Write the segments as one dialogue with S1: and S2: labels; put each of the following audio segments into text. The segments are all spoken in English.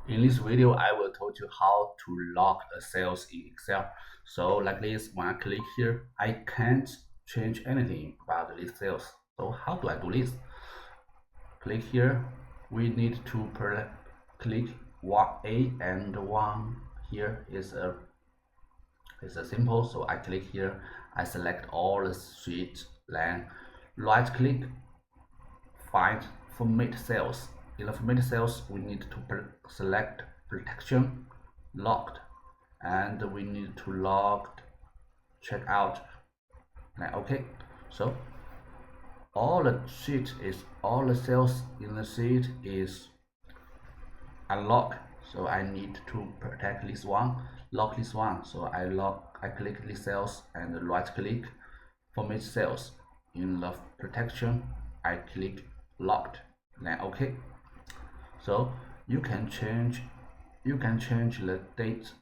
S1: In this video, I will teach you how to log a sales in Excel. So like this, when I click here, I can't change anything about this sales. So how do I do this? Click here. We need to click one A and one here is a simple. So I click here. I select all the sheet, then right click, find format cells. In the format cells, we need to select protection, locked, and we need to locked, check out. Now, okay, so all the cells in the sheet is unlocked. So I need to protect this one, lock this one. So I click the cells and right click, format cells. In the protection, I click locked. Then okay. So you can change the date,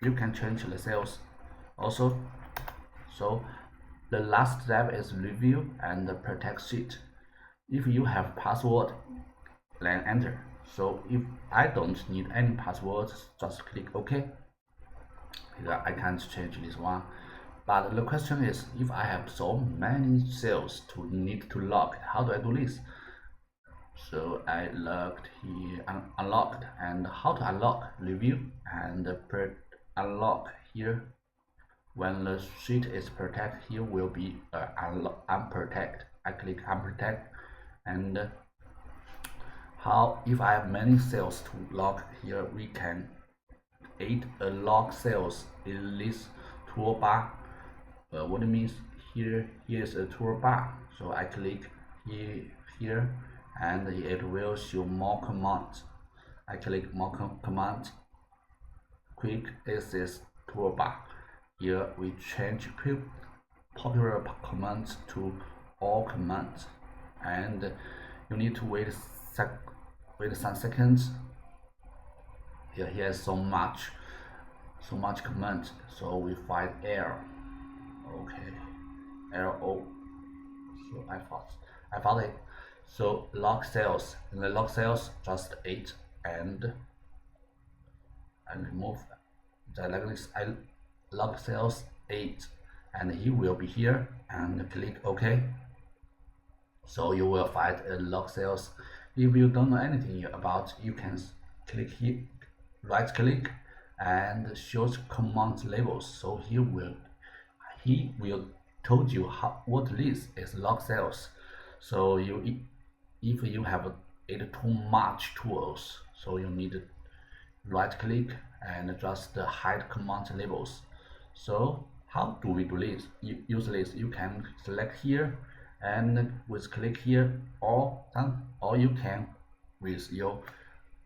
S1: you can change the cells also. So the last step is review and protect sheet. If you have password, then enter. So if I don't need any passwords, just click OK. Here I can't change this one. But the question is, if I have so many cells to need to lock, how do I do this? So I locked here, unlocked, and how to unlock, review and unlock here. When the sheet is protected, here will be unprotect. I click unprotect, and how if I have many cells to lock here, we can add a lock cells in this toolbar. What it means here is a toolbar. So I click here and it will show more commands. I click more commands, quick access toolbar. Here we change popular commands to all commands, and you need to wait some seconds. Here is so much commands. So we find error. Okay, error O. So I found it. So log cells. In the log cells, just 8 and remove the like this. I log cells 8, and he will be here, and click OK. So you will find a log cells. If you don't know anything about, you can click here, right click, and shows command labels. So he will told you what this is log cells. So if you have too much tools, so you need to right click and just hide command labels. So how do we do this? Use this. You can select here and with click here, or you can with your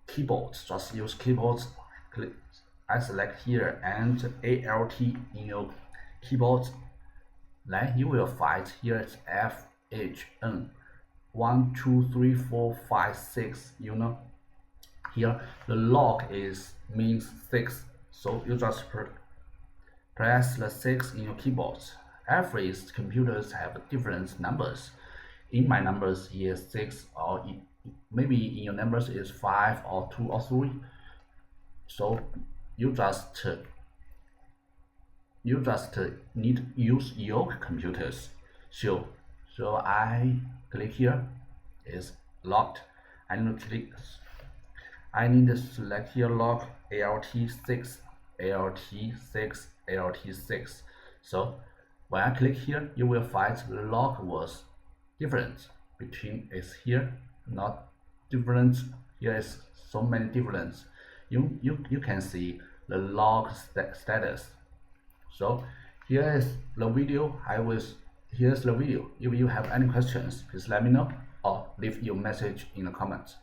S1: keyboards. Just use keyboards. Click. I select here and ALT in your keyboard. Then you will find here is FHN 1 2 3 4 5 6. You know, here the log means 6. So you just press the 6 in your keyboard. Every computers have different numbers. In my numbers is 6, or maybe in your numbers is 5 or 2 or 3. So you just need to use your computers. So I click here, is locked. I need to select here log ALT6, ALT6, ALT6. So when I click here, you will find the log was different between is here, not different. Here is so many difference. You can see the log status. So here is the video. Here's the video. If you have any questions, please let me know or leave your message in the comments.